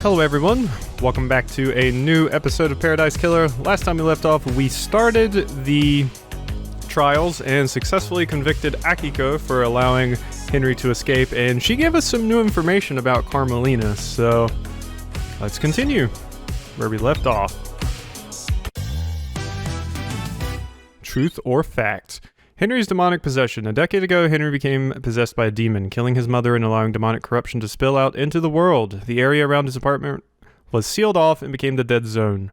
Hello everyone, welcome back to a new episode of Paradise Killer. Last time we left off, we started the trials and successfully convicted Akiko for allowing Henry to escape, and she gave us some new information about Carmelina, so let's continue where we left off. Truth or fact? Henry's demonic possession. A decade ago, Henry became possessed by a demon, killing his mother and allowing demonic corruption to spill out into the world. The area around his apartment was sealed off and became the dead zone.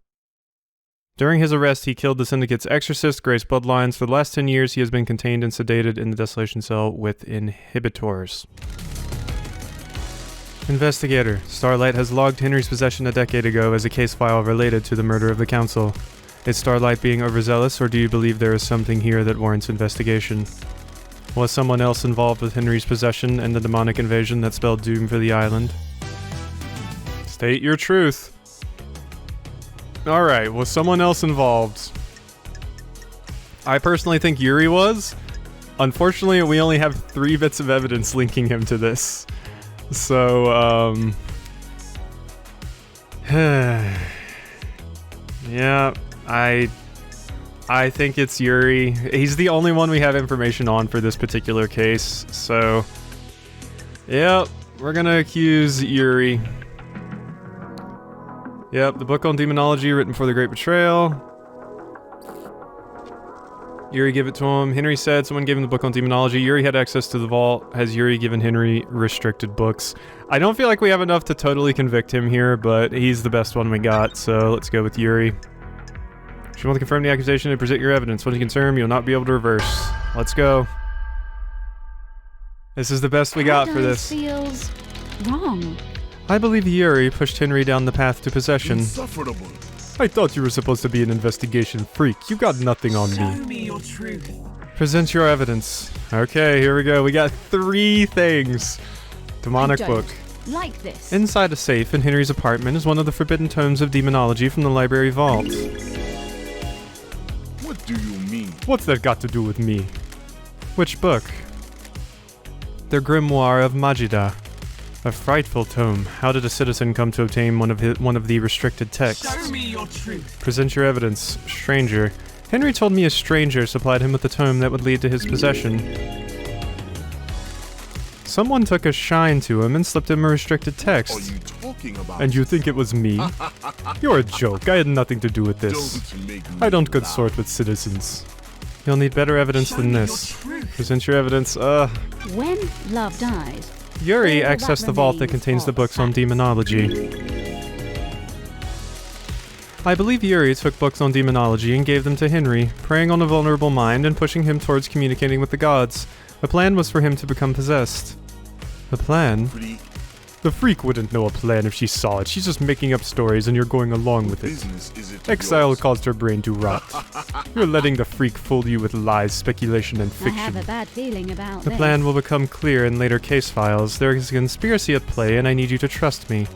During his arrest, he killed the Syndicate's exorcist, Grace Bloodlines. For the last 10 years, he has been contained and sedated in the Desolation Cell with inhibitors. Investigator. Starlight has logged Henry's possession a decade ago as a case file related to the murder of the Council. Is Starlight being overzealous, or do you believe there is something here that warrants investigation? Was someone else involved with Henry's possession and the demonic invasion that spelled doom for the island? State your truth. Alright, was someone else involved? I personally think Yuri was. Unfortunately, we only have 3 bits of evidence linking him to this. So, yeah, I think it's Yuri. He's the only one we have information on for this particular case, so yep, we're gonna accuse Yuri. Yep, the book on demonology written for the Great Betrayal. Yuri gave it to him. Henry said someone gave him the book on demonology. Yuri had access to the vault. Has Yuri given Henry restricted books? I don't feel like we have enough to totally convict him here, but he's the best one we got, so let's go with Yuri. If you want to confirm the accusation and present your evidence, when you confirm, you'll not be able to reverse. Let's go. This is the best we got for this. Feels wrong. I believe Yuri pushed Henry down the path to possession. Insufferable. I thought you were supposed to be an investigation freak. You got nothing on Show me. me your truth. Present your evidence. Okay, here we go. We got 3 things. Demonic I book. don't like this. Inside a safe in Henry's apartment is one of the forbidden tomes of demonology from the library vault. What do you mean? What's that got to do with me? Which book? The Grimoire of Majida. A frightful tome. How did a citizen come to obtain one of the restricted texts? Show me your truth. Present your evidence. Stranger. Henry told me a stranger supplied him with the tome that would lead to his possession. Someone took a shine to him and slipped him a restricted What are text. you talking about? And you think it was me? You're a joke. I had nothing to do with this. Don't make me I don't laugh. consort with citizens. You'll need better evidence Show than me this. your truth. Present your evidence. When love dies, Yuri all that accessed the vault that remains contains the are books on facts. demonology. I believe Yuri took books on demonology and gave them to Henry, preying on a vulnerable mind and pushing him towards communicating with the gods. The plan was for him to become possessed. The plan? Freak. The freak wouldn't know a plan if she saw it. She's just making up stories and you're going along with it. Business is it? Exile yours? caused her brain to rot. You're letting the freak fool you with lies, speculation, and I have fiction. a bad feeling about The this. plan will become clear in later case files. There is a conspiracy at play, and I need you to trust me.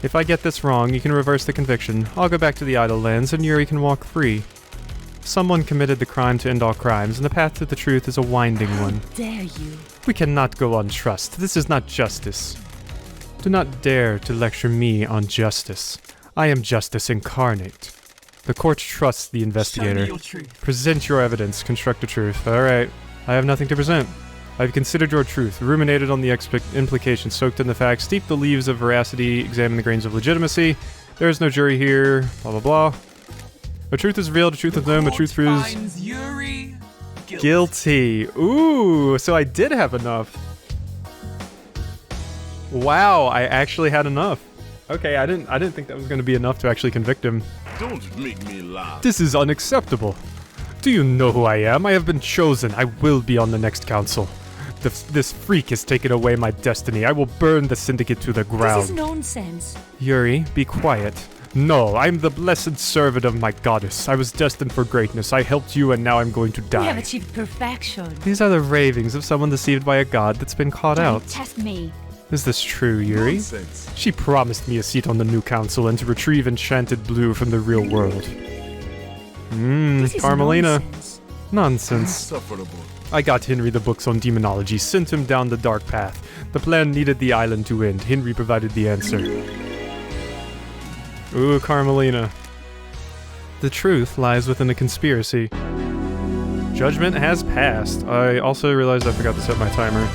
If I get this wrong, you can reverse the conviction. I'll go back to the Idle Lands, and Yuri can walk free. Someone committed the crime to end all crimes, and the path to the truth is a winding one. Dare you? We cannot go on trust. This is not justice. Do not dare to lecture me on justice. I am justice incarnate. The court trusts the Show me investigator. your truth. Present your evidence. Construct a truth. Alright. I have nothing to present. I've considered your truth, ruminated on the implications, soaked in the facts, steeped the leaves of veracity, examined the grains of legitimacy. There is no jury here. Blah blah blah. A truth is revealed, a truth is known, a truth proves Finds Yuri guilty. Ooh, so I did have enough. Wow, I actually had enough. Okay, I didn't think that was going to be enough to actually convict him. Don't make me laugh. This is unacceptable. Do you know who I am? I have been chosen. I will be on the next council. This freak has taken away my destiny. I will burn the Syndicate to the This ground. is nonsense. Yuri, be quiet. No, I'm the blessed servant of my goddess. I was destined for greatness. I helped you and now I'm going to We have die. achieved perfection. These are the ravings of someone deceived by a god that's been caught out. Don't test me. Is this true, Yuri? Nonsense. She promised me a seat on the new council and to retrieve enchanted blue from the real world. This is Carmelina. nonsense. Nonsense. Insufferable. I got Henry the books on demonology, sent him down the dark path. The plan needed the island to end. Henry provided the answer. Ooh, Carmelina. The truth lies within a conspiracy. Judgment has passed. I also realized I forgot to set my timer.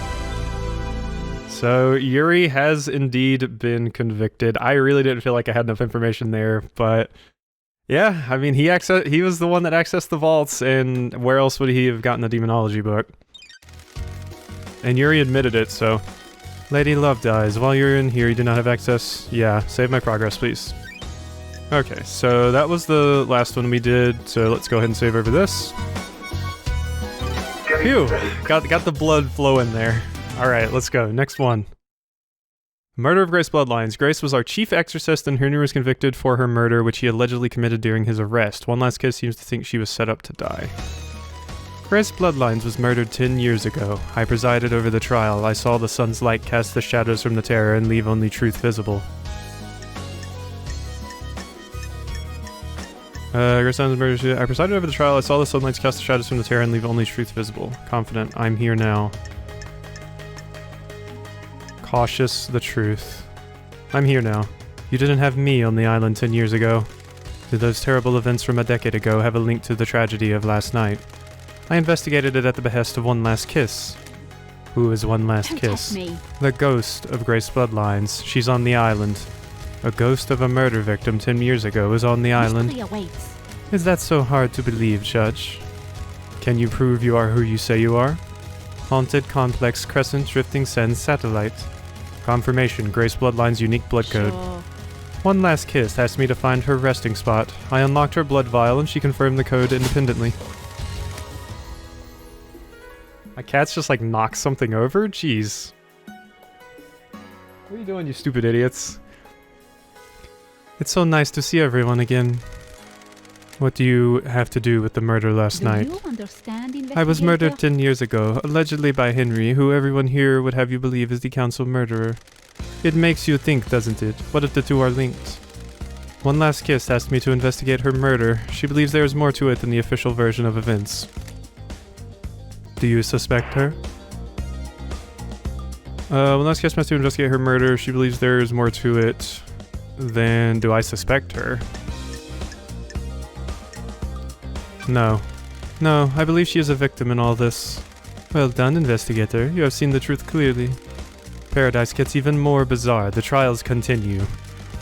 So, Yuri has indeed been convicted. I really didn't feel like I had enough information there, but yeah, I mean, he was the one that accessed the vaults, and where else would he have gotten the demonology book? And Yuri admitted it, so... Lady Love dies. While you're in here, you do not have access. Yeah, save my progress, please. Okay, so that was the last one we did, so let's go ahead and save over this. Phew! Got the blood flowing there. Alright, let's go. Next one. Murder of Grace Bloodlines. Grace was our chief exorcist, and Henry was convicted for her murder, which he allegedly committed during his arrest. One Last Kiss seems to think she was set up to die. Grace Bloodlines was murdered 10 years ago. I presided over the trial. I saw the sun's light cast the shadows from the terror and leave only truth visible. Grace Bloodlines was murdered. I presided over the trial. I saw the sunlight cast the shadows from the terror and leave only truth visible. Confident. I'm here now. Cautious. The truth. I'm here now. You didn't have me on the island 10 years ago. Did those terrible events from a decade ago have a link to the tragedy of last night? I investigated it at the behest of One Last Kiss. Who is One Last Don't Kiss? touch me. The ghost of Grace Bloodlines. She's on the island. A ghost of a murder victim 10 years ago is on the island. Mystery awaits. Is that so hard to believe, Judge? Can you prove you are who you say you are? Haunted, complex, crescent, drifting send, satellite. Confirmation, Grace Bloodline's unique blood code. Sure. One Last Kiss asked me to find her resting spot. I unlocked her blood vial and she confirmed the code independently. My cat's just like knocked something over? Jeez. What are you doing, you stupid idiots? It's so nice to see everyone again. What do you have to do with the murder last night? Do you understand, I was murdered investigator? 10 years ago, allegedly by Henry, who everyone here would have you believe is the council murderer. It makes you think, doesn't it? What if the two are linked? One Last Kiss asked me to investigate her murder. She believes there is more to it than the official version of events. Do you suspect her? One Last Kiss asked me to investigate her murder. She believes there is more to it than... Do I suspect her? No. No, I believe she is a victim in all this. Well done, investigator. You have seen the truth clearly. Paradise gets even more bizarre. The trials continue.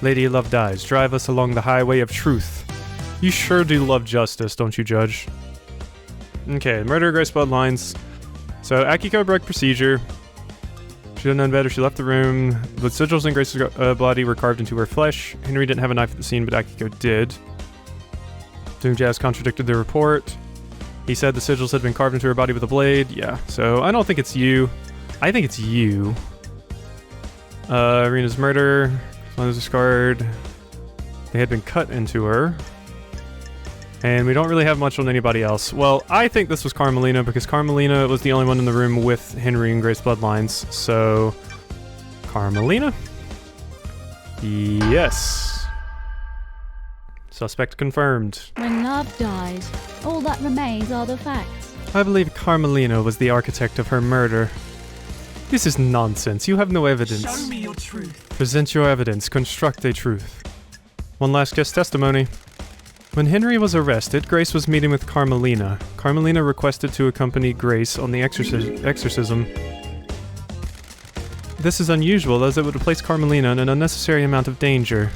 Lady Love dies. Drive us along the highway of truth. You sure do love justice, don't you, Judge? Okay, murder of Grace Bloodlines. So, Akiko broke procedure. She didn't know better. She left the room. The sigils in Grace's body were carved into her flesh. Henry didn't have a knife at the scene, but Akiko did. Dinangate contradicted the report. He said the sigils had been carved into her body with a blade. Yeah, so I don't think it's you. I think it's you. Irina's murder. Clothes are scarred. They had been cut into her. And we don't really have much on anybody else. Well, I think this was Carmelina because Carmelina was the only one in the room with Henry and Grace Bloodlines. So, Carmelina? Yes. Suspect confirmed. When love dies, all that remains are the facts. I believe Carmelina was the architect of her murder. This is nonsense. You have no evidence. Show me your truth. Present your evidence. Construct a truth. One Last Kiss testimony. When Henry was arrested, Grace was meeting with Carmelina. Carmelina requested to accompany Grace on the exorcism. This is unusual, as it would place Carmelina in an unnecessary amount of danger.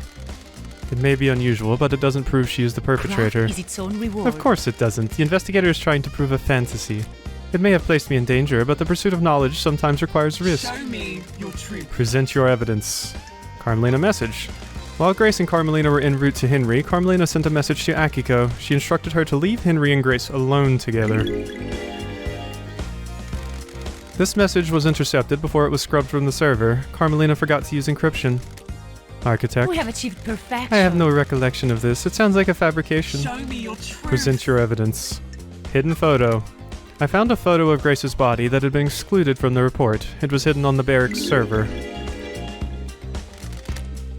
It may be unusual, but it doesn't prove she is the perpetrator. Craft is its own reward. Of course it doesn't. The investigator is trying to prove a fantasy. It may have placed me in danger, but the pursuit of knowledge sometimes requires risk. Show me your truth. Present your evidence. Carmelina message. While Grace and Carmelina were en route to Henry, Carmelina sent a message to Akiko. She instructed her to leave Henry and Grace alone together. This message was intercepted before it was scrubbed from the server. Carmelina forgot to use encryption. Architect. We have achieved perfection. I have no recollection of this. It sounds like a fabrication. Show me your truth. Present your evidence. Hidden photo. I found a photo of Grace's body that had been excluded from the report. It was hidden on the barracks server.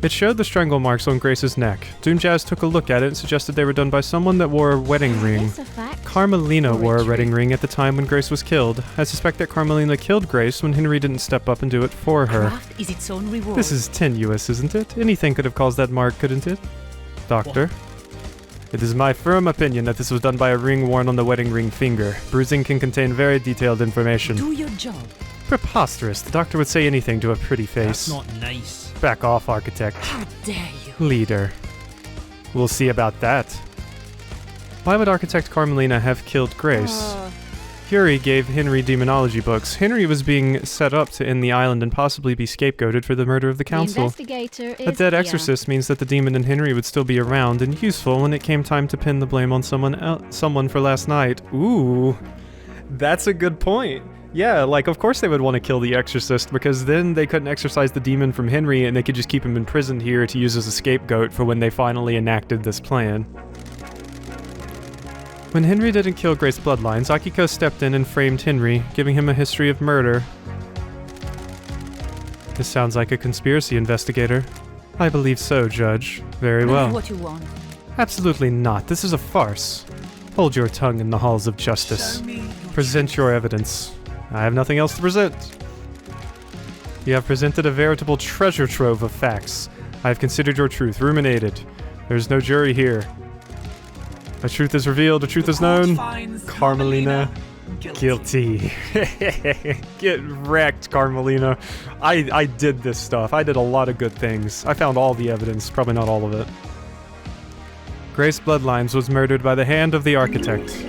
It showed the strangle marks on Grace's neck. Doomjazz took a look at it and suggested they were done by someone that wore a wedding ring. That's a fact. Carmelina wore a Poetry. wedding ring at the time when Grace was killed. I suspect that Carmelina killed Grace when Henry didn't step up and do it for her. Craft is its own reward. This is tenuous, isn't it? Anything could have caused that mark, couldn't it? Doctor. It is my firm opinion that this was done by a ring worn on the wedding ring finger. Bruising can contain very detailed information. Do your job. Preposterous. The doctor would say anything to a pretty face. That's not nice. Back off, Architect. How dare you? Leader. We'll see about that. Why would Architect Carmelina have killed Grace? Yuri gave Henry demonology books. Henry was being set up to end the island and possibly be scapegoated for the murder of the council. The investigator A is dead here. exorcist means that the demon and Henry would still be around and useful when it came time to pin the blame on someone for last night. Ooh, that's a good point. Yeah, like of course they would want to kill the exorcist because then they couldn't exorcise the demon from Henry and they could just keep him imprisoned here to use as a scapegoat for when they finally enacted this plan. When Henry didn't kill Grace Bloodlines, Akiko stepped in and framed Henry, giving him a history of murder. This sounds like a conspiracy, investigator. I believe so, Judge. Very well. What you want? Absolutely not. This is a farce. Hold your tongue in the halls of justice. Show me your Present your evidence. I have nothing else to present. You have presented a veritable treasure trove of facts. I have considered your truth, ruminated. There is no jury here. A truth is revealed, a truth is known. Carmelina, guilty. Get wrecked, Carmelina. I did this stuff. I did a lot of good things. I found all the evidence, probably not all of it. Grace Bloodlines was murdered by the hand of the architect.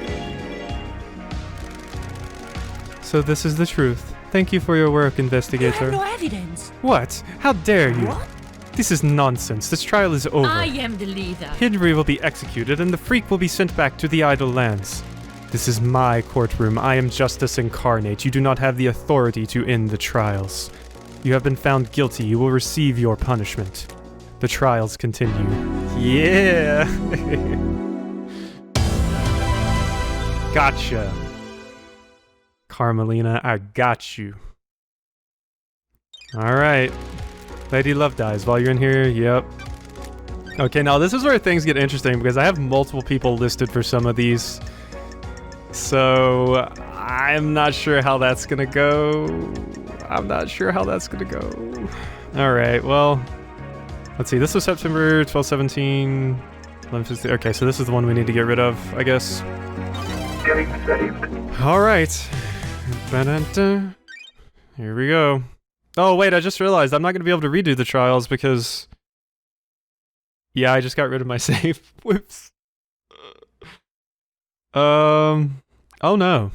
So this is the truth. Thank you for your work, investigator. You have no evidence. What? How dare you? What? This is nonsense. This trial is over. I am the leader. Henry will be executed and the freak will be sent back to the idle lands. This is my courtroom. I am justice incarnate. You do not have the authority to end the trials. You have been found guilty. You will receive your punishment. The trials continue. Yeah! Gotcha. Carmelina, I got you. Alright. Lady Love dies while you're in here. Yep. Okay, now this is where things get interesting because I have multiple people listed for some of these. So I'm not sure how that's gonna go. Alright, well, let's see. This was September 12, 17, 11, 15. Okay, so this is the one we need to get rid of, I guess. Alright. Ba-da-da. Here we go. Oh, wait, I just realized I'm not going to be able to redo the trials because... Yeah, I just got rid of my save. Whoops. Oh no.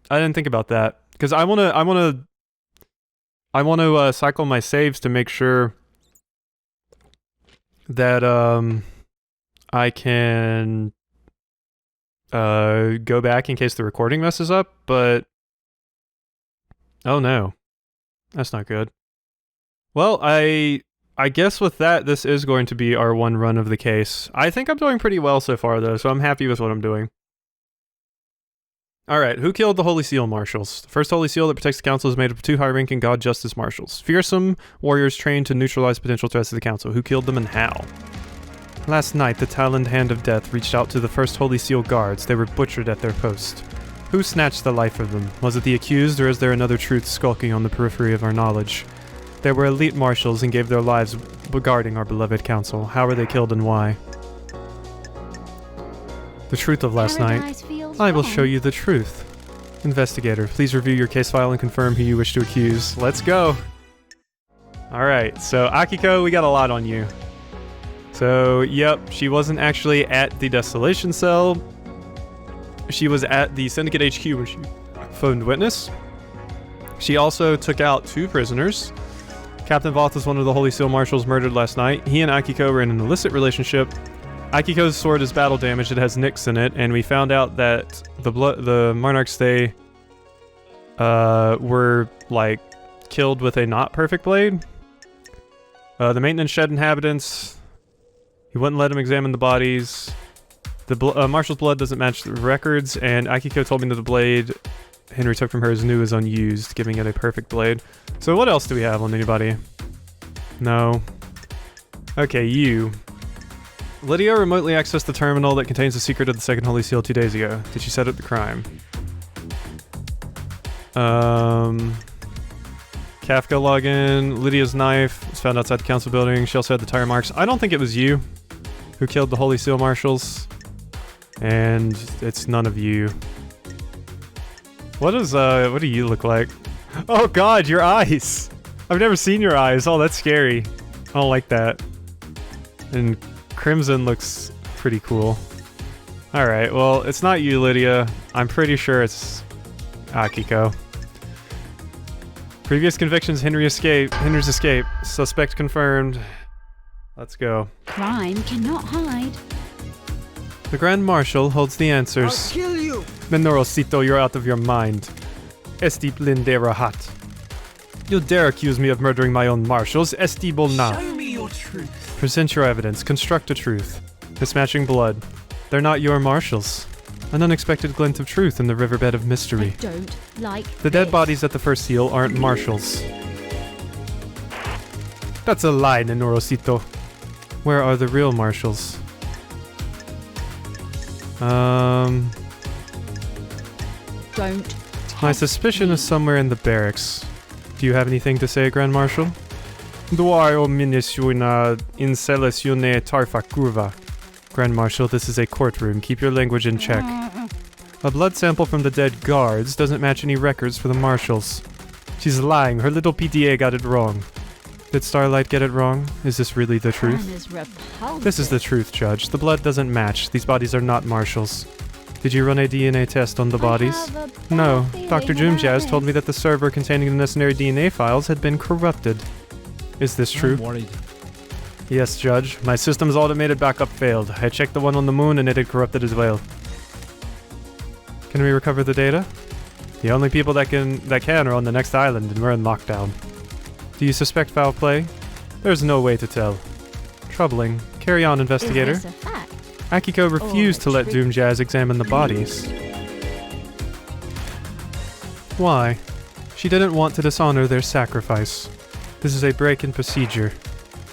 I didn't think about that. Because I want to cycle my saves to make sure that, I can, go back in case the recording messes up, but... Oh no. That's not good. Well, I guess with that, this is going to be our one run of the case. I think I'm doing pretty well so far, though, so I'm happy with what I'm doing. Alright, who killed the Holy Seal Marshals? The first Holy Seal that protects the Council is made up of 2 high-ranking God Justice Marshals. Fearsome warriors trained to neutralize potential threats to the Council. Who killed them and how? Last night, the taloned hand of death reached out to the first Holy Seal guards. They were butchered at their post. Who snatched the life of them? Was it the accused, or is there another truth skulking on the periphery of our knowledge? They were elite marshals and gave their lives guarding our beloved council. How were they killed and why? The truth of last night. I will show you the truth. Investigator, please review your case file and confirm who you wish to accuse. Let's go! Alright, so Akiko, we got a lot on you. So, yep, she wasn't actually at the Desolation Cell. She was at the Syndicate HQ when she phoned witness. She also took out 2 prisoners. Captain Voth was one of the Holy Seal Marshals murdered last night. He and Akiko were in an illicit relationship. Akiko's sword is battle damaged. It has nicks in it, and we found out that the Monarchs, they were like killed with a not perfect blade. The maintenance shed inhabitants. He wouldn't let him examine the bodies. The Marshal's blood doesn't match the records, and Akiko told me that the blade Henry took from her is new as unused, giving it a perfect blade. So what else do we have on anybody? No. Okay, you. Lydia remotely accessed the terminal that contains the secret of the second Holy Seal 2 days ago. Did she set up the crime? Kafka login. Lydia's knife was found outside the council building. She also had the tire marks. I don't think it was you who killed the Holy Seal Marshals. And it's none of you. What do you look like? Oh god, your eyes! I've never seen your eyes. Oh, that's scary. I don't like that. And Crimson looks pretty cool. Alright, well, it's not you, Lydia. I'm pretty sure it's Akiko. Previous convictions, Henry's escape. Suspect confirmed. Let's go. Crime cannot hide. The Grand Marshal holds the answers. I'll kill you! Menorosito, you're out of your mind. Esti blindera hat. You dare accuse me of murdering my own marshals? Esti bolna. Show me your truth. Present your evidence. Construct a truth. Mismatching blood. They're not your marshals. An unexpected glint of truth in the riverbed of mystery. I don't like The dead this. bodies at the first seal aren't marshals. That's a lie, Nenorosito. Where are the real marshals? Don't. My suspicion is somewhere in the barracks. Do you have anything to say, Grand Marshal? Duaro minisuna inselesione tarfa curva. Grand Marshal, this is a courtroom. Keep your language in check. A blood sample from the dead guards doesn't match any records for the marshals. She's lying. Her little PTA got it wrong. Did Starlight get it wrong? Is this really the truth? Crime is repulsive. This is the truth, Judge. The blood doesn't match. These bodies are not marshals. Did you run a DNA test on the bodies? I have a bad No. feeling Dr. about Joomjazz told me this. that the server containing the necessary DNA files had been corrupted. Is this true? I'm worried. Yes, Judge. My system's automated backup failed. I checked the one on the moon and it had corrupted as well. Can we recover the data? The only people that can are on the next island and we're in lockdown. Do you suspect foul play? There's no way to tell. Troubling. Carry on, investigator. Is this a fact? Akiko refused to let trick. Doomjazz examine the bodies. Why? She didn't want to dishonor their sacrifice. This is a break in procedure.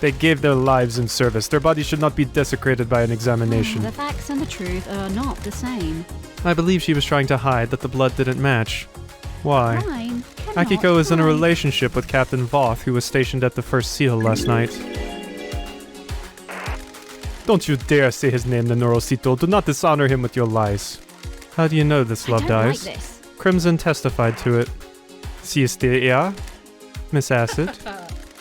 They gave their lives in service. Their bodies should not be desecrated by an examination. The facts and the truth are not the same. I believe she was trying to hide that the blood didn't match. Why? Crime cannot Akiko is in a hide. relationship with Captain Voth, who was stationed at the first seal last night. Don't you dare say his name, Nenorosito. Do not dishonor him with your lies. How do you know this, I Love don't Dies? like this. Crimson testified to it. Si este Miss Acid?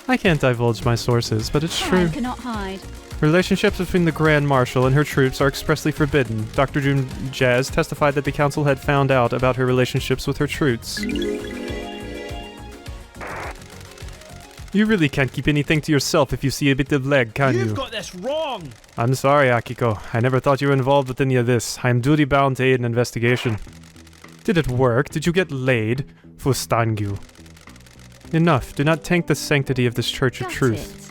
I can't divulge my sources, but it's true. Crime cannot hide. Relationships between the Grand Marshal and her troops are expressly forbidden. Dr. Doomjazz testified that the council had found out about her relationships with her troops. You really can't keep anything to yourself if you see a bit of leg, can you? You've got this wrong. I'm sorry, Akiko. I never thought you were involved with any of this. I am duty-bound to aid an investigation. Did it work? Did you get laid? Fustangu. Enough. Do not taint the sanctity of this Church of That's Truth.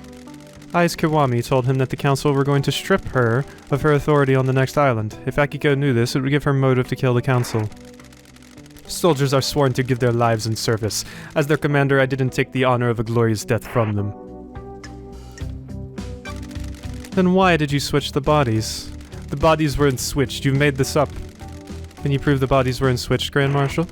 it. Ais Kiwami told him that the council were going to strip her of her authority on the next island. If Akiko knew this, it would give her motive to kill the council. Soldiers are sworn to give their lives in service. As their commander, I didn't take the honor of a glorious death from them. Then why did you switch the bodies? The bodies weren't switched. You made this up. Can you prove the bodies weren't switched, Grand Marshal?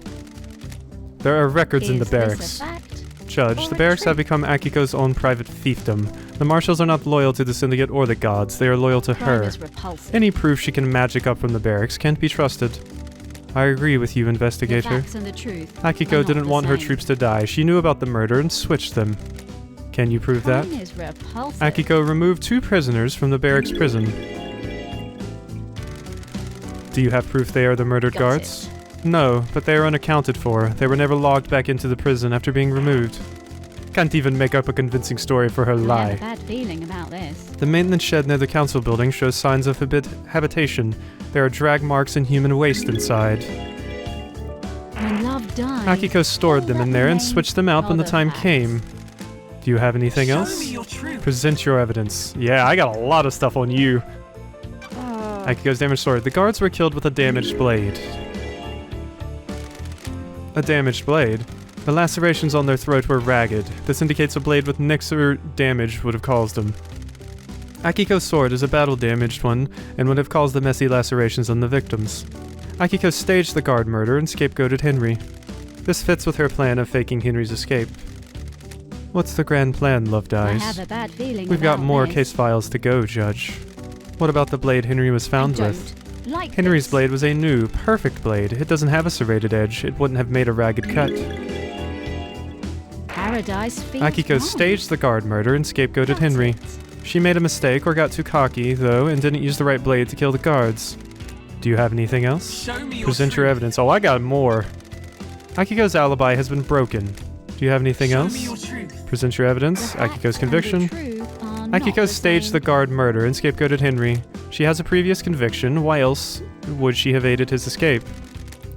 There are records in the Is this a barracks. fact? Judge, Or the a barracks have trick? become Akiko's own private fiefdom. The marshals are not loyal to the Syndicate or the gods. They are loyal to Crime her. is repulsive. Any proof she can magic up from the barracks can't be trusted. I agree with you, The investigator. facts and the truth Akiko are not didn't the want her same. troops to die. She knew about the murder and switched them. Can you prove that? Crime is repulsive. Akiko removed 2 prisoners from the barracks prison. Do you have proof they are the murdered Got guards? No, but they are unaccounted for. They were never logged back into the prison after being removed. Can't even make up a convincing story for her I have a lie. bad feeling about this. The maintenance shed near the council building shows signs of habitation. There are drag marks and human waste inside. When love dies, Akiko stored them in there and switched them out when the time Facts. came. Do you have anything Show else? me your truth. Present your evidence. Yeah, I got a lot of stuff on you. Akiko's damaged sword. The guards were killed with a damaged blade. A damaged blade? The lacerations on their throat were ragged. This indicates a blade with nicks or damage would have caused them. Akiko's sword is a battle-damaged one and would have caused the messy lacerations on the victims. Akiko staged the guard murder and scapegoated Henry. This fits with her plan of faking Henry's escape. What's the grand plan, Love I Dies? have a bad feeling We've got about more this. case files to go, Judge. What about the blade Henry was found I with? don't like Henry's this. blade was a new, perfect blade. It doesn't have a serrated edge. It wouldn't have made a ragged cut. Paradise feels Akiko wrong. staged the guard murder and scapegoated That's Henry. it. She made a mistake or got too cocky, though, and didn't use the right blade to kill the guards. Do you have anything else? Show me your Present your truth. evidence. Oh, I got more. Akiko's alibi has been broken. Do you have anything Show else? me your truth. Present your evidence. The facts Akiko's and conviction. the truth are not Akiko the staged same. the guard murder and scapegoated Henry. She has a previous conviction. Why else would she have aided his escape?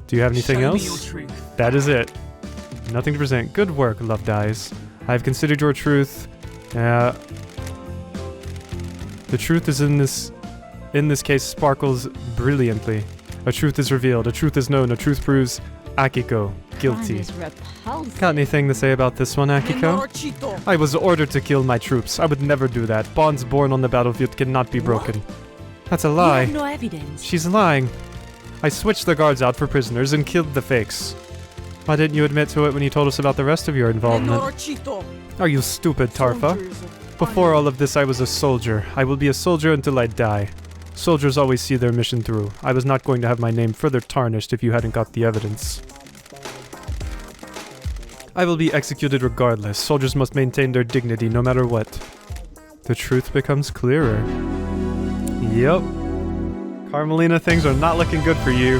Do you have anything Show else? me your truth. That is it. Nothing to present. Good work, Love Dies. I have considered your truth. The truth is in this case sparkles brilliantly. A truth is revealed. A truth is known. A truth proves Akiko Crime guilty. is repulsive. Got anything to say about this one, Akiko? I was ordered to kill my troops. I would never do that. Bonds born on the battlefield cannot be broken. That's a lie. You have no evidence. She's lying. I switched the guards out for prisoners and killed the fakes. Why didn't you admit to it when you told us about the rest of your involvement? Are you stupid, Tarfa? Before all of this, I was a soldier. I will be a soldier until I die. Soldiers always see their mission through. I was not going to have my name further tarnished if you hadn't got the evidence. I will be executed regardless. Soldiers must maintain their dignity no matter what. The truth becomes clearer. Yep. Carmelina, things are not looking good for you.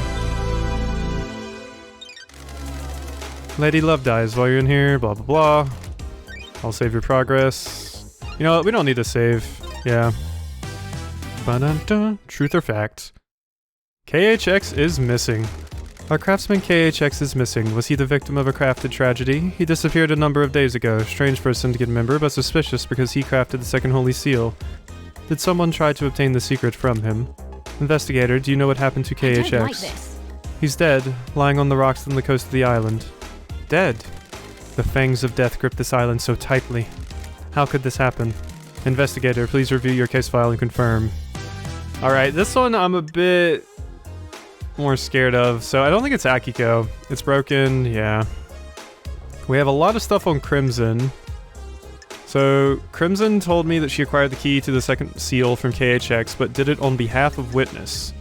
Lady Love Dies while you're in here, blah blah blah. I'll save your progress. You know what, we don't need to save. Yeah. Ba-dun-dun. Truth or fact? KHX is missing. Our craftsman KHX is missing. Was he the victim of a crafted tragedy? He disappeared a number of days ago. Strange person to get member, but suspicious because he crafted the second holy seal. Did someone try to obtain the secret from him? Investigator, do you know what happened to KHX? I don't like this. He's dead, lying on the rocks on the coast of the island. Dead? The fangs of death grip this island so tightly. How could this happen? Investigator, please review your case file and confirm. Alright, this one I'm a bit more scared of. So I don't think it's Akiko. It's broken, yeah. We have a lot of stuff on Crimson. So Crimson told me that she acquired the key to the second seal from KHX, but did it on behalf of Witness.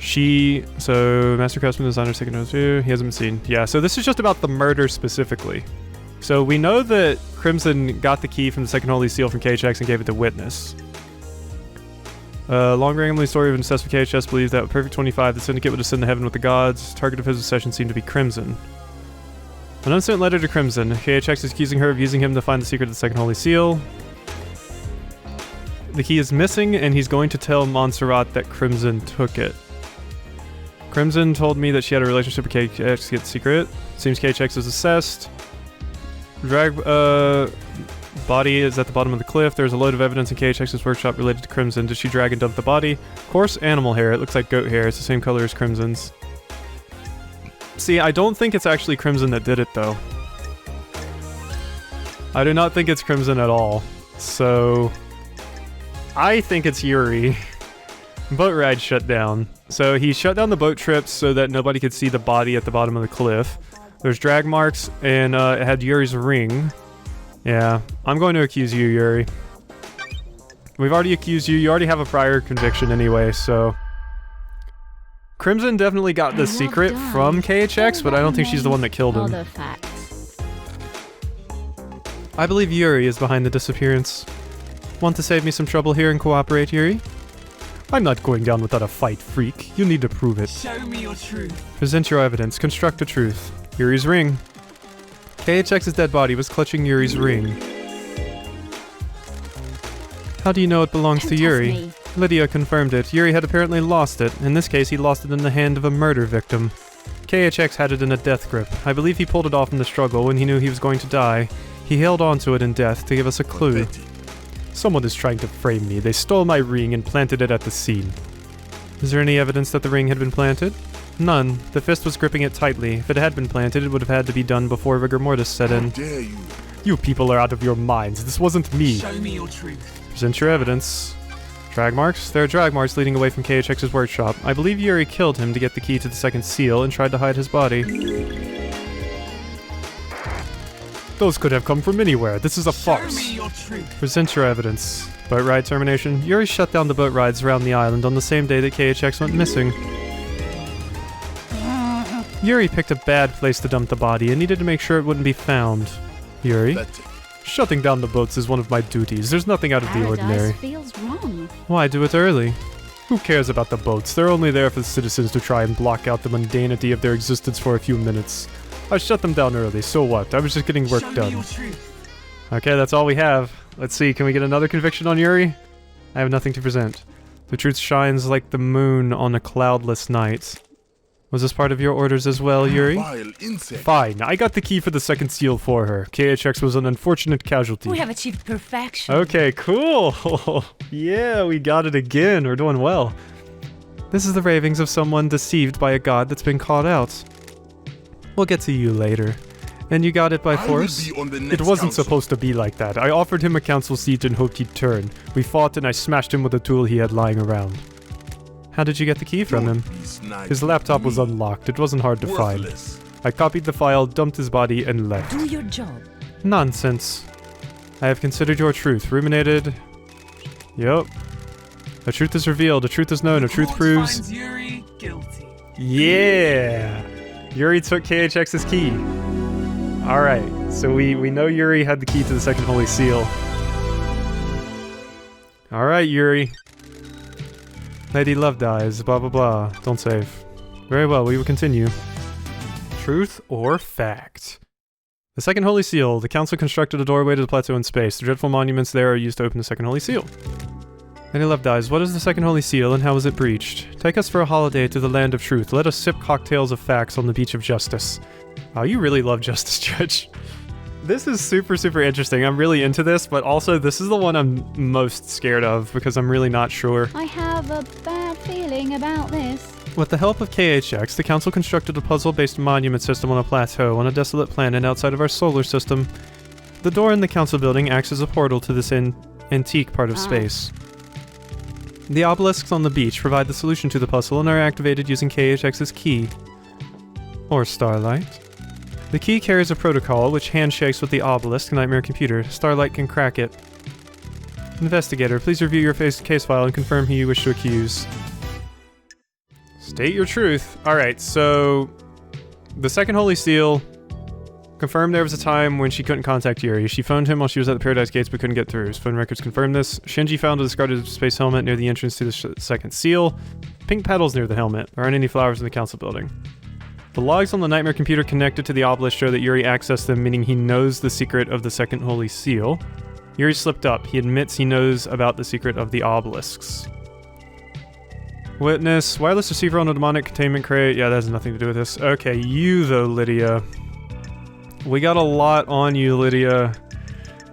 So Master Craftsman Designer second note 2, he hasn't been seen. Yeah, so this is just about the murder specifically. So we know that Crimson got the key from the second holy seal from KHX and gave it to Witness. Long rambling story of an obsessed with KHS believes that with Perfect 25, the Syndicate would ascend to heaven with the gods. Target of his obsession seemed to be Crimson. An unsent letter to Crimson. KHX is accusing her of using him to find the secret of the second holy seal. The key is missing, and he's going to tell Montserrat that Crimson took it. Crimson told me that she had a relationship with KHX to get the secret. Seems KHX is assessed. Body is at the bottom of the cliff. There's a load of evidence in KHX's workshop related to Crimson. Did she drag and dump the body? Coarse animal hair. It looks like goat hair. It's the same color as Crimson's. See, I don't think it's actually Crimson that did it, though. I do not think it's Crimson at all. So, I think it's Yuri. Boat ride shut down. So he shut down the boat trips so that nobody could see the body at the bottom of the cliff. There's drag marks, and it had Yuri's ring. Yeah, I'm going to accuse you, Yuri. We've already accused you. You already have a prior conviction anyway, so... Crimson definitely got the secret from KHX, but I don't think she's the one that killed him. Other facts. I believe Yuri is behind the disappearance. Want to save me some trouble here and cooperate, Yuri? I'm not going down without a fight, freak. You need to prove it. Show me your truth. Present your evidence. Construct the truth. Yuri's ring. KHX's dead body was clutching Yuri's ring. How do you know it belongs Don't to test Yuri? me. Lydia confirmed it. Yuri had apparently lost it. In this case, he lost it in the hand of a murder victim. KHX had it in a death grip. I believe he pulled it off in the struggle when he knew he was going to die. He held onto it in death to give us a clue. Someone is trying to frame me. They stole my ring and planted it at the scene. Is there any evidence that the ring had been planted? None. The fist was gripping it tightly. If it had been planted, it would have had to be done before rigor mortis set in. Dare you? You people are out of your minds. This wasn't me. Show me your truth. Present your evidence. Drag marks? There are drag marks leading away from KHX's workshop. I believe Yuri killed him to get the key to the second seal and tried to hide his body. Those could have come from anywhere. This is a Show farce. me your truth. Present your evidence. Boat ride termination. Yuri shut down the boat rides around the island on the same day that KHX went missing. Yuri picked a bad place to dump the body and needed to make sure it wouldn't be found. Yuri? Shutting down the boats is one of my duties. There's nothing out of the ordinary. Feels wrong. Why do it early? Who cares about the boats? They're only there for the citizens to try and block out the mundanity of their existence for a few minutes. I shut them down early, so what? I was just getting work Show me done. your truth. Okay, that's all we have. Let's see, can we get another conviction on Yuri? I have nothing to present. The truth shines like the moon on a cloudless night. Was this part of your orders as well, Yuri? Vile insect. Fine, I got the key for the second seal for her. KHX was an unfortunate casualty. We have achieved perfection. Okay, cool. Yeah, we got it again. We're doing well. This is the ravings of someone deceived by a god that's been caught out. We'll get to you later. And you got it by I will force? be on the It next wasn't council. supposed to be like that. I offered him a council seat and hoped he'd turn. We fought and I smashed him with a tool he had lying around. How did you get the key from him? Don't be snide His with laptop was me. unlocked. It wasn't hard to find. Worthless. I copied the file, dumped his body, and left. Do your job. Nonsense. I have considered your truth. Ruminated. Yup. A truth is revealed, a truth is known, a truth Court proves... finds Yuri guilty. Yeah! Yuri took KHX's key. Alright, so we know Yuri had the key to the second holy seal. Alright, Yuri. Lady Love dies, blah blah blah. Don't save. Very well, we will continue. Truth or fact? The second holy seal. The council constructed a doorway to the plateau in space. The dreadful monuments there are used to open the second holy seal. Lady Love dies. What is the second holy seal and how was it breached? Take us for a holiday to the land of truth. Let us sip cocktails of facts on the beach of justice. Oh, you really love Justice Judge. This is super interesting. I'm really into this, but also this is the one I'm most scared of because I'm really not sure. I have a bad feeling about this. With the help of KHX, the council constructed a puzzle-based monument system on a plateau on a desolate planet outside of our solar system. The door in the council building acts as a portal to this antique part of space. The obelisks on the beach provide the solution to the puzzle and are activated using KHX's key. Or Starlight. The key carries a protocol which handshakes with the obelisk nightmare computer. Starlight can crack it. Investigator, please review your case file and confirm who you wish to accuse. State your truth. Alright, so... The second holy seal confirmed there was a time when she couldn't contact Yuri. She phoned him while she was at the Paradise Gates but couldn't get through. His phone records confirmed this. Shinji found a discarded space helmet near the entrance to the second seal. Pink petals near the helmet. There aren't any flowers in the council building. The logs on the nightmare computer connected to the obelisk show that Yuri accessed them, meaning he knows the secret of the second holy seal. Yuri slipped up. He admits he knows about the secret of the obelisks. Witness, wireless receiver on a demonic containment crate. Yeah, that has nothing to do with this. Okay, you though, Lydia. We got a lot on you, Lydia.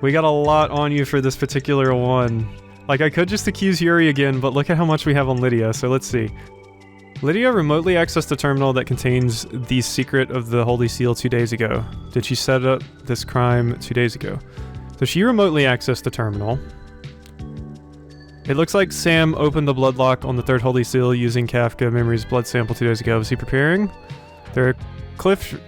We got a lot on you for this particular one. Like, I could just accuse Yuri again, but look at how much we have on Lydia, so let's see. Lydia remotely accessed the terminal that contains the secret of the Holy Seal 2 days ago. Did she set up this crime 2 days ago? So she remotely accessed the terminal. It looks like Sam opened the bloodlock on the third Holy Seal using Kafka Memory's blood sample 2 days ago. Was he preparing? There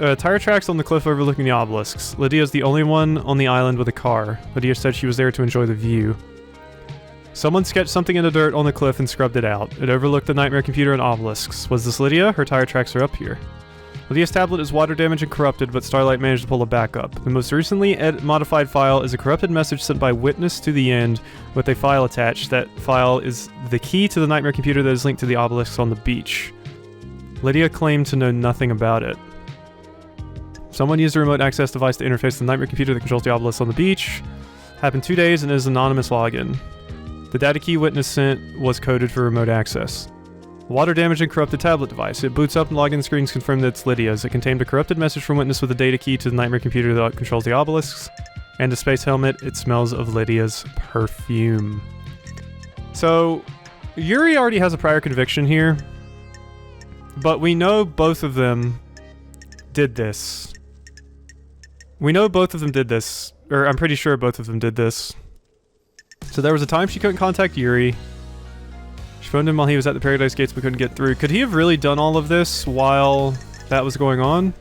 are tire tracks on the cliff overlooking the obelisks. Lydia's the only one on the island with a car. Lydia said she was there to enjoy the view. Someone sketched something in the dirt on the cliff and scrubbed it out. It overlooked the nightmare computer and obelisks. Was this Lydia? Her tire tracks are up here. Lydia's tablet is water damaged and corrupted, but Starlight managed to pull it back up. The most recently modified file is a corrupted message sent by Witness to the End with a file attached. That file is the key to the nightmare computer that is linked to the obelisks on the beach. Lydia claimed to know nothing about it. Someone used a remote access device to interface to the nightmare computer that controls the obelisks on the beach. Happened 2 days and is anonymous login. The data key Witness sent was coded for remote access. Water damaged and corrupted tablet device. It boots up and login screens confirm that it's Lydia's. It contained a corrupted message from Witness with a data key to the nightmare computer that controls the obelisks. And a space helmet. It smells of Lydia's perfume. So, Yuri already has a prior conviction here. But we know both of them did this. We know both of them did this. Or I'm pretty sure both of them did this. So there was a time she couldn't contact Yuri. She phoned him while he was at the Paradise Gates but couldn't get through. Could he have really done all of this while that was going on?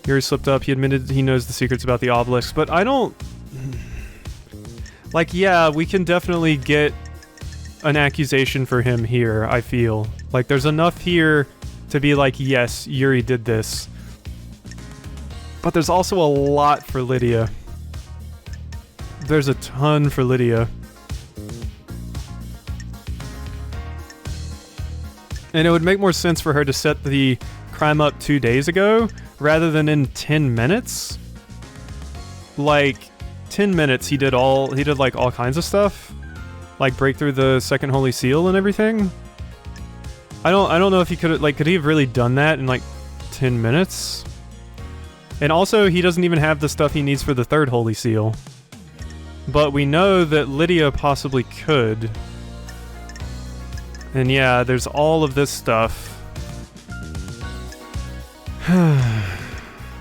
Yuri slipped up. He admitted he knows the secrets about the obelisk, but I don't... Like, yeah, we can definitely get an accusation for him here, I feel. Like, there's enough here to be like, yes, Yuri did this. But there's also a lot for Lydia. There's a ton for Lydia. And it would make more sense for her to set the crime up 2 days ago rather than in 10 minutes. Like, 10 minutes he did like all kinds of stuff. Like break through the second holy seal and everything. I don't know if he could he have really done that in like 10 minutes? And also he doesn't even have the stuff he needs for the third holy seal. But we know that Lydia possibly could. And yeah, there's all of this stuff.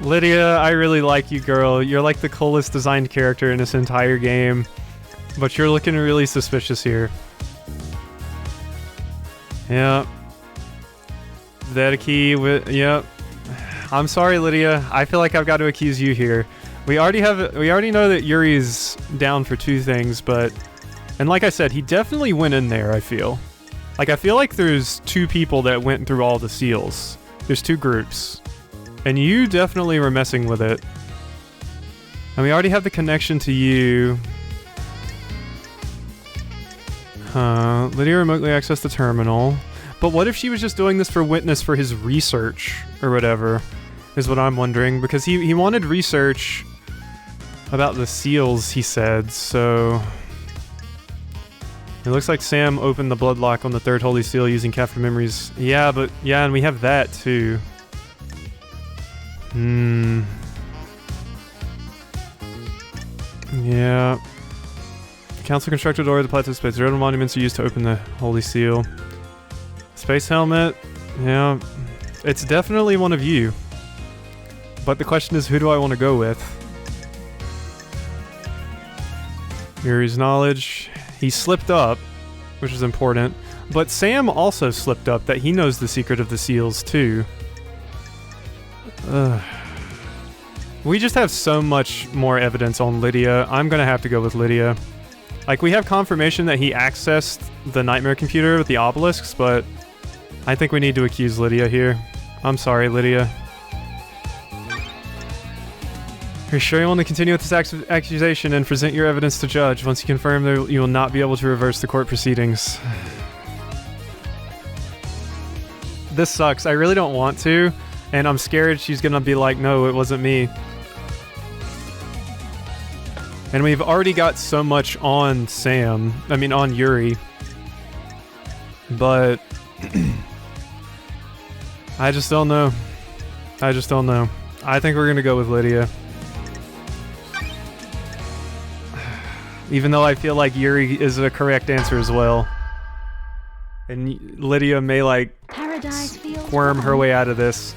Lydia, I really like you, girl. You're like the coolest designed character in this entire game. But you're looking really suspicious here. Yeah. That a key with... Yep. I'm sorry, Lydia. I feel like I've got to accuse you here. We already know that Yuri's down for 2 things, but... And like I said, he definitely went in there, I feel. Like, I feel like there's 2 people that went through all the seals. There's 2 groups. And you definitely were messing with it. And we already have the connection to you. Lydia remotely accessed the terminal. But what if she was just doing this for Witness for his research or whatever? Is what I'm wondering. Because he wanted research about the seals, he said, so... It looks like Sam opened the bloodlock on the third holy seal using captured memories. Yeah, but... Yeah, and we have that, too. Yeah. Council constructed a door to the plateau space. Zero monuments are used to open the holy seal. Space helmet. Yeah. It's definitely one of you. But the question is, who do I want to go with? Yuri's knowledge. He slipped up, which is important. But Sam also slipped up that he knows the secret of the seals, too. We just have so much more evidence on Lydia. I'm gonna have to go with Lydia. Like, we have confirmation that he accessed the nightmare computer with the obelisks, but I think we need to accuse Lydia here. I'm sorry, Lydia. Are you sure you want to continue with this accusation and present your evidence to judge? Once you confirm that you will not be able to reverse the court proceedings. This sucks. I really don't want to, and I'm scared she's gonna be like, no, it wasn't me. And we've already got so much on Sam. I mean, on Yuri. But... I just don't know. I just don't know. I think we're gonna go with Lydia. Even though I feel like Yuri is a correct answer as well. And Lydia may, like, squirm her way out of this.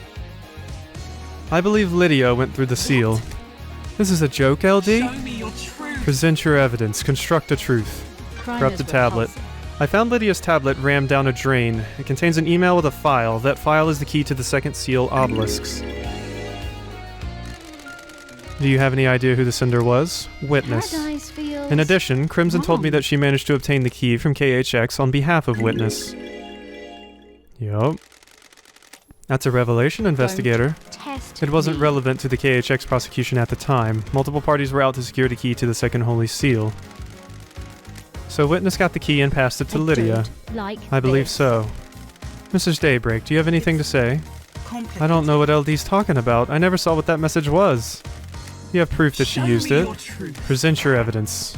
I believe Lydia went through the seal. This is a joke, LD? Show me your truth. Present your evidence. Construct a truth. Corrupt the tablet. I found Lydia's tablet rammed down a drain. It contains an email with a file. That file is the key to the second seal obelisks. Do you have any idea who the sender was? Witness. In addition, Crimson told me that she managed to obtain the key from KHX on behalf of Witness. Yup. That's a revelation, investigator. It wasn't relevant to the KHX prosecution at the time. Multiple parties were out to secure the key to the second holy seal. So Witness got the key and passed it to Lydia. I believe so. Mrs. Daybreak, do you have anything to say? I don't know what LD's talking about. I never saw what that message was. You have proof that she used it. Present your evidence.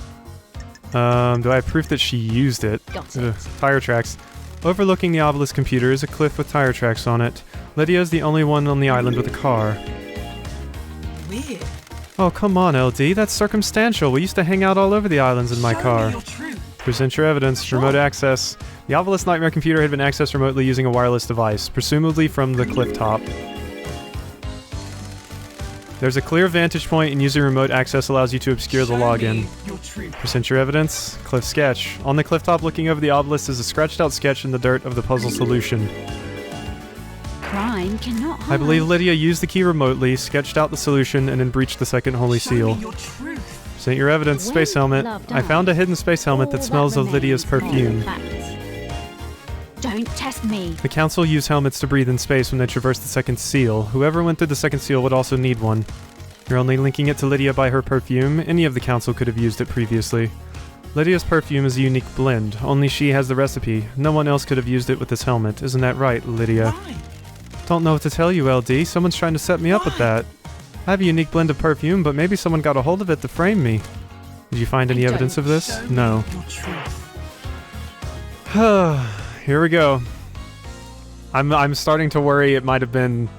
Do I have proof that she used it? Ugh, tire tracks. Overlooking the obelisk computer is a cliff with tire tracks on it. Lydia is the only one on the island with a car. Weird. Oh, come on, LD. That's circumstantial. We used to hang out all over the islands in my car. Present your evidence. Sure. Remote access. The obelisk nightmare computer had been accessed remotely using a wireless device, presumably from the cliff top. There's a clear vantage point, and using remote access allows you to obscure the login. Present your evidence. Cliff sketch. On the cliff top looking over the obelisk is a scratched out sketch in the dirt of the puzzle solution. Crime crime cannot hide. I believe Lydia used the key remotely, sketched out the solution, and then breached the second holy Show seal. me your truth. Present your evidence, When space helmet. love I found a hidden space helmet All that smells of Lydia's remains are the perfume. facts. Don't test me. The Council used helmets to breathe in space when they traversed the second seal. Whoever went through the second seal would also need one. You're only linking it to Lydia by her perfume. Any of the Council could have used it previously. Lydia's perfume is a unique blend. Only she has the recipe. No one else could have used it with this helmet. Isn't that right, Lydia? Why? Don't know what to tell you, LD. Someone's trying to set me up with that. I have a unique blend of perfume, but maybe someone got a hold of it to frame me. Did you find any evidence of this? Show me No. your truth. Here we go. I'm starting to worry it might have been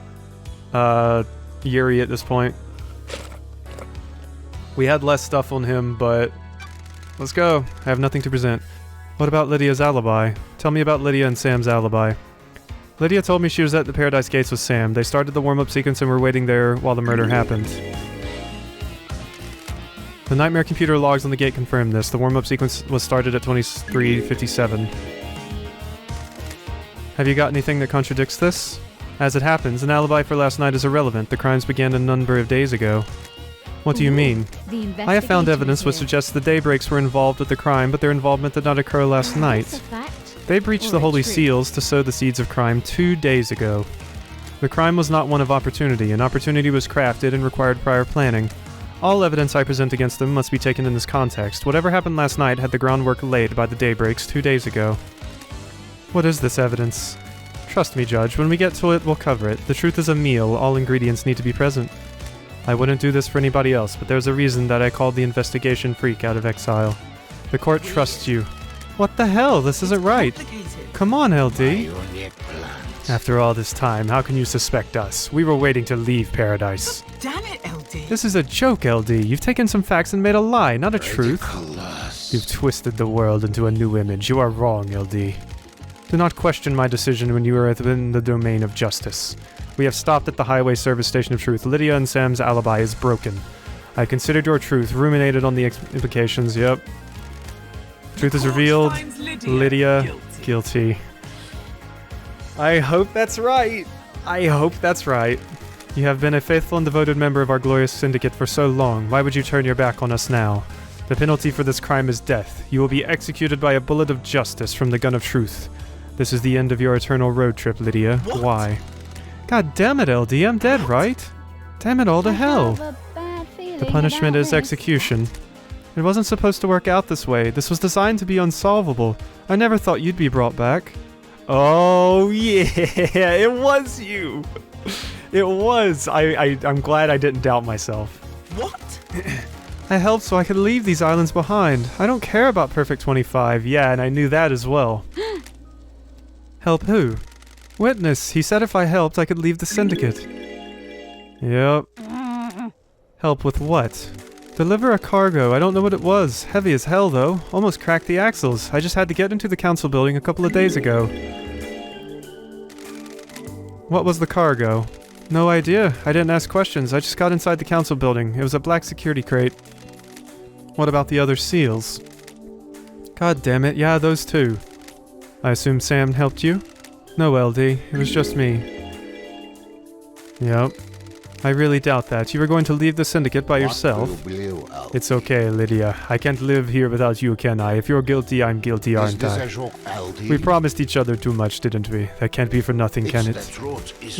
Yuri at this point. We had less stuff on him, but let's go. I have nothing to present. What about Lydia's alibi? Tell me about Lydia and Sam's alibi. Lydia told me she was at the Paradise Gates with Sam. They started the warm-up sequence and were waiting there while the murder happened. The Nightmare computer logs on the gate confirmed this. The warm-up sequence was started at 23:57. Have you got anything that contradicts this? As it happens, an alibi for last night is irrelevant. The crimes began a number of days ago. What do you mean? I have found evidence which suggests the Daybreaks were involved with the crime, but their involvement did not occur last night. They breached the Holy Seals to sow the seeds of crime 2 days ago. The crime was not one of opportunity. An opportunity was crafted and required prior planning. All evidence I present against them must be taken in this context. Whatever happened last night had the groundwork laid by the Daybreaks 2 days ago. What is this evidence? Trust me, Judge. When we get to it, we'll cover it. The truth is a meal. All ingredients need to be present. I wouldn't do this for anybody else, but there's a reason that I called the investigation freak out of exile. The court trusts you. What the hell? This isn't right. Complicated. Come on, LD. After all this time, how can you suspect us? We were waiting to leave paradise. Damn it, LD. This is a joke, LD. You've taken some facts and made a lie, not a truth. You've twisted the world into a new image. You are wrong, LD. Do not question my decision when you are within the domain of justice. We have stopped at the highway service station of truth. Lydia and Sam's alibi is broken. I considered your truth, ruminated on the implications, yep. Truth is revealed. Finds Lydia guilty. I hope that's right. I hope that's right. You have been a faithful and devoted member of our glorious syndicate for so long. Why would you turn your back on us now? The penalty for this crime is death. You will be executed by a bullet of justice from the gun of truth. This is the end of your eternal road trip, Lydia. What? Why? God damn it, LD. I'm dead, right? Damn it all to hell. The punishment is execution. It wasn't supposed to work out this way. This was designed to be unsolvable. I never thought you'd be brought back. Oh, yeah, it was you. It was. I'm glad I didn't doubt myself. What? I helped so I could leave these islands behind. I don't care about Perfect 25. Yeah, and I knew that as well. Help who? Witness. He said if I helped, I could leave the syndicate. Yep. Help with what? Deliver a cargo. I don't know what it was. Heavy as hell, though. Almost cracked the axles. I just had to get into the council building a couple of days ago. What was the cargo? No idea. I didn't ask questions. I just got inside the council building. It was a black security crate. What about the other seals? God damn it. Yeah, those two. I assume Sam helped you? No, LD. It was just me. Yep. I really doubt that. You were going to leave the syndicate by yourself. It's okay, Lydia. I can't live here without you, can I? If you're guilty, I'm guilty, aren't I? We promised each other too much, didn't we? That can't be for nothing, can it?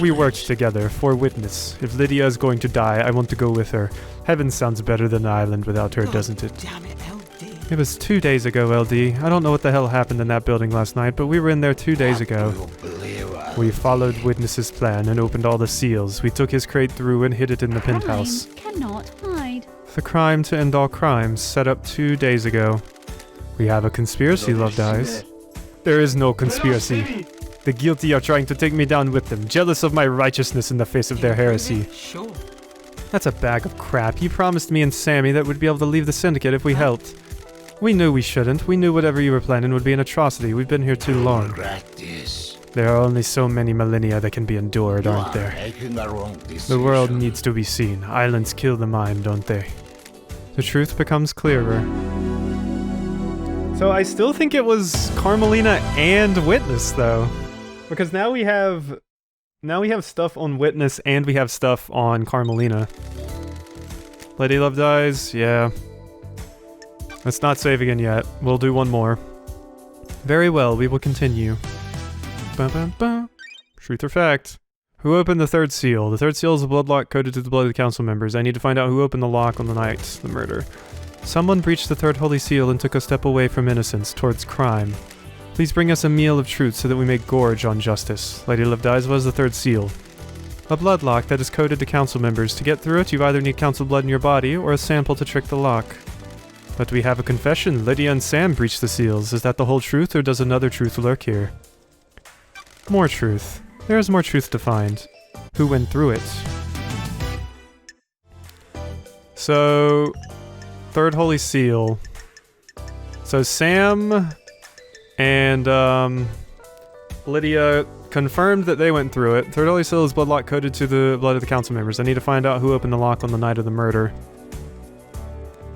We worked together, for witness. If Lydia is going to die, I want to go with her. Heaven sounds better than an island without her, doesn't it? Damn it, LD. It was 2 days ago, LD. I don't know what the hell happened in that building last night, but we were in there 2 days ago. We followed Witness's plan and opened all the seals. We took his crate through and hid it in the penthouse. Crime cannot hide. The crime to end all crimes, set up 2 days ago. We have a conspiracy, Loved Eyes. There is no conspiracy. The guilty are trying to take me down with them, jealous of my righteousness in the face of their heresy. Sure. That's a bag of crap. You promised me and Sammy that we'd be able to leave the syndicate if we helped. We knew we shouldn't. We knew whatever you were planning would be an atrocity. We've been here too long. There are only so many millennia that can be endured, aren't there? The world needs to be seen. Islands kill the mind, don't they? The truth becomes clearer. So I still think it was Carmelina and Witness, though. Because now we have now we have stuff on Witness and we have stuff on Carmelina. Lady Love dies, yeah. Let's not save again yet. We'll do one more. Very well, we will continue. Bum, bum, bum. Truth or fact? Who opened the third seal? The third seal is a blood lock coded to the blood of the council members. I need to find out who opened the lock on the night of the murder. Someone breached the third holy seal and took a step away from innocence towards crime. Please bring us a meal of truth so that we may gorge on justice. Lady Love dies was the third seal. A blood lock that is coded to council members. To get through it, you either need council blood in your body or a sample to trick the lock. But we have a confession. Lydia and Sam breached the seals. Is that the whole truth, or does another truth lurk here? More truth. There is more truth to find. Who went through it? So, third holy seal. So Sam and Lydia confirmed that they went through it. Third holy seal is blood lock coded to the blood of the council members. I need to find out who opened the lock on the night of the murder.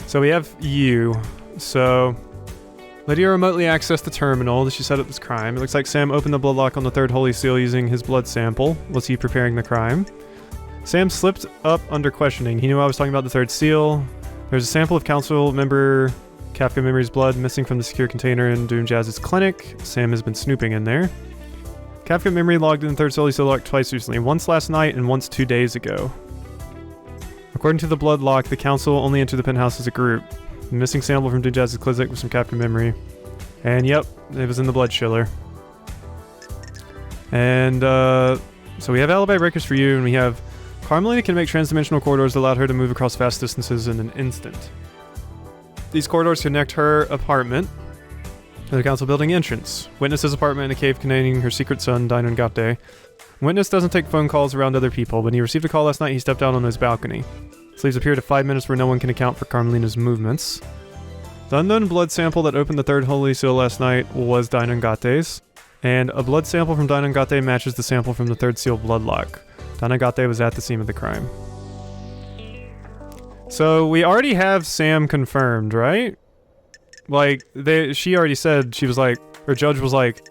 So we have you. So Lydia remotely accessed the terminal that she set up this crime. It looks like Sam opened the blood lock on the third holy seal using his blood sample. Was he preparing the crime? Sam slipped up under questioning. He knew I was talking about the third seal. There's a sample of council member Kafka Memory's blood missing from the secure container in Doom Jazz's clinic. Sam has been snooping in there. Kafka Memory logged in the third holy seal lock twice recently. Once last night and once 2 days ago. According to the blood lock, the council only entered the penthouse as a group. The missing sample from Doom Jazz's clinic was from Kafka Memory. And yep, it was in the blood chiller. And so we have alibi breakers for you, and we have Carmelina can make transdimensional corridors that allowed her to move across vast distances in an instant. These corridors connect her apartment to the council building entrance. Witness's apartment in a cave containing her secret son, Dinangate. Witness doesn't take phone calls around other people. When he received a call last night, he stepped out on his balcony. This leaves a period of 5 minutes where no one can account for Carmelina's movements. The unknown blood sample that opened the third holy seal last night was Dinangate's, and a blood sample from Dinangate matches the sample from the third seal blood lock. Dinangate was at the scene of the crime. So we already have Sam confirmed, right? Like, she already said, she was like, or Judge was like,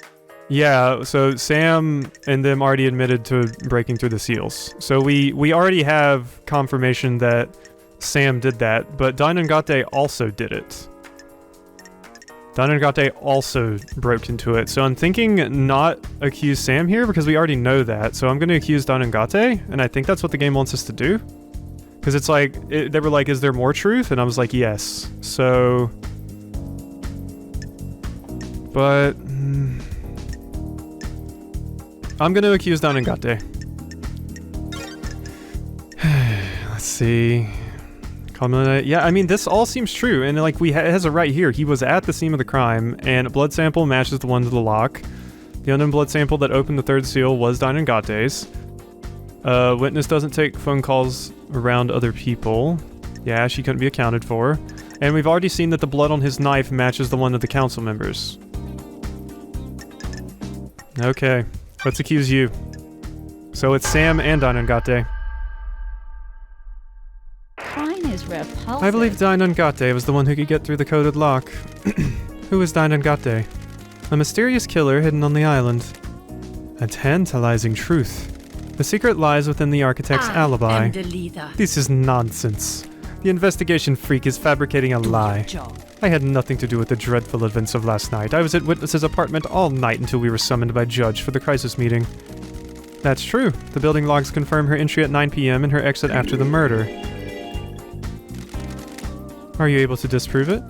yeah, so Sam and them already admitted to breaking through the seals. So we already have confirmation that Sam did that, but Dinangate also did it. Dinangate also broke into it. So I'm thinking not accuse Sam here because we already know that. So I'm going to accuse Dinangate, and I think that's what the game wants us to do. Because it's like, they were like, is there more truth? And I was like, yes. So... But... I'm going to accuse Dinangate. Let's see... Yeah, I mean, this all seems true, and like it has it right here. He was at the scene of the crime, and a blood sample matches the one to the lock. The unknown blood sample that opened the third seal was Dinangate's. Witness doesn't take phone calls around other people. Yeah, she couldn't be accounted for. And we've already seen that the blood on his knife matches the one of the council members. Okay, let's accuse you. So it's Sam and Dinangate. Repulsive. I believe Dinangate was the one who could get through the coded lock. Who is Dinangate? A mysterious killer hidden on the island. A tantalizing truth. The secret lies within the architect's alibi. This is nonsense. The investigation freak is fabricating a lie. I had nothing to do with the dreadful events of last night. I was at Witness's apartment all night until we were summoned by Judge for the crisis meeting. That's true. The building logs confirm her entry at 9 p.m. and her exit after the murder. Are you able to disprove it?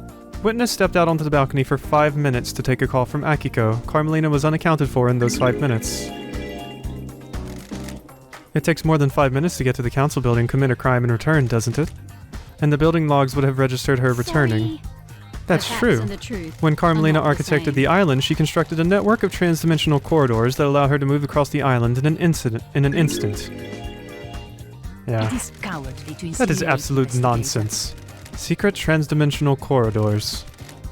Witness stepped out onto the balcony for 5 minutes to take a call from Akiko. Carmelina was unaccounted for in those 5 minutes. It takes more than 5 minutes to get to the council building, commit a crime, and return, doesn't it? And the building logs would have registered her returning. That's true. When Carmelina architected the island, she constructed a network of transdimensional corridors that allow her to move across the island in an instant. Yeah. That is absolute nonsense. Secret transdimensional corridors.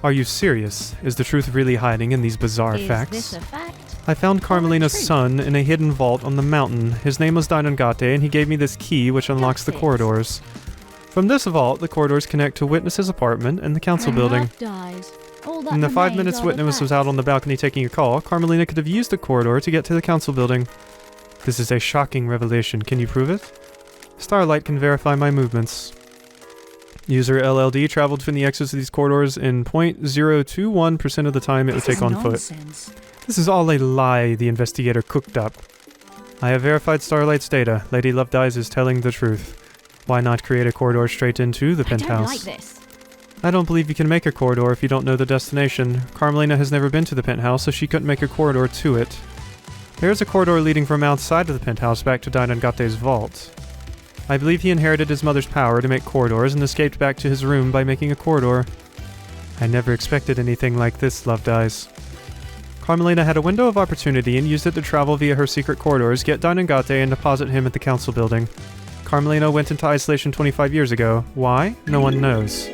Are you serious? Is the truth really hiding in these bizarre facts? Is this a fact? I found Carmelina's son in a hidden vault on the mountain. His name was Dinangate, and he gave me this key which unlocks the corridors. From this vault, the corridors connect to Witness's apartment and the council building. In the 5 minutes Witness was out on the balcony taking a call, Carmelina could have used the corridor to get to the council building. This is a shocking revelation. Can you prove it? Starlight can verify my movements. User LLD traveled from the exits of these corridors in 0.021% of the time it would take on foot. This is all a lie the investigator cooked up. I have verified Starlight's data. Lady Lovedyes is telling the truth. Why not create a corridor straight into the penthouse? I don't like this. I don't believe you can make a corridor if you don't know the destination. Carmelina has never been to the penthouse, so she couldn't make a corridor to it. There is a corridor leading from outside of the penthouse back to Dinangate's vault. I believe he inherited his mother's power to make corridors and escaped back to his room by making a corridor. I never expected anything like this, Lovedyes. Carmelina had a window of opportunity and used it to travel via her secret corridors, get Dinangate and deposit him at the council building. Carmelina went into isolation 25 years ago. Why? No one knows.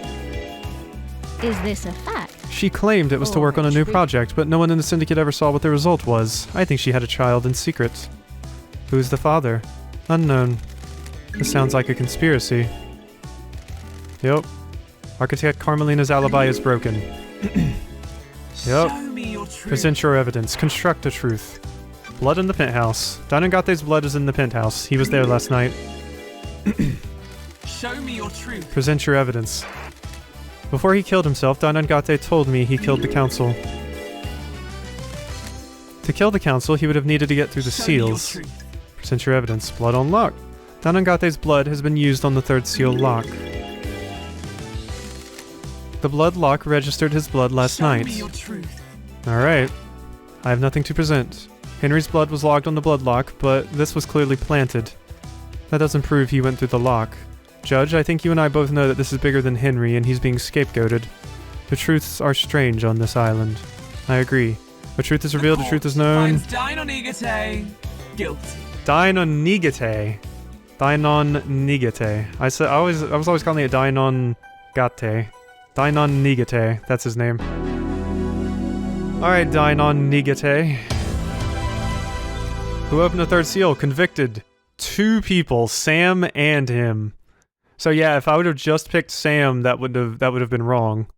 Is this a fact? She claimed it was to work on a new project, but no one in the Syndicate ever saw what the result was. I think she had a child in secret. Who's the father? Unknown. This sounds like a conspiracy. Yep. Architect Carmelina's alibi is broken. Yep. Show me your truth. Present your evidence. Construct a truth. Blood in the penthouse. Dinangate's blood is in the penthouse. He was there last night. Show me your truth. Present your evidence. Before he killed himself, Dinangate told me he killed the council. To kill the council, he would have needed to get through the Show me your seals. truth. Present your evidence. Blood on lock. Dinangate's blood has been used on the third seal lock. The blood lock registered his blood last Show night. me your truth. Alright. I have nothing to present. Henry's blood was logged on the blood lock, but this was clearly planted. That doesn't prove he went through the lock. Judge, I think you and I both know that this is bigger than Henry and he's being scapegoated. The truths are strange on this island. I agree. The truth is revealed, the truth is known. Finds Dinangate guilty. Dinangate. Dinangate. I was always calling it Dinangate. Dinangate. That's his name. Alright, Dinangate. Who opened the third seal? Convicted. 2 people, Sam and him. So yeah, if I would have just picked Sam, that would have been wrong.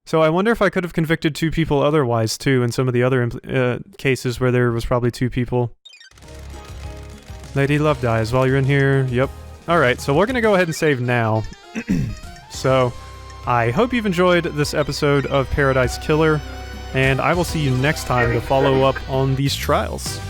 So I wonder if I could have convicted 2 people otherwise too in some of the other cases where there was probably 2 people. Lady Lovedyes, while you're in here, yep. Alright, so we're gonna go ahead and save now. So, I hope you've enjoyed this episode of Paradise Killer, and I will see you next time to follow up on these trials.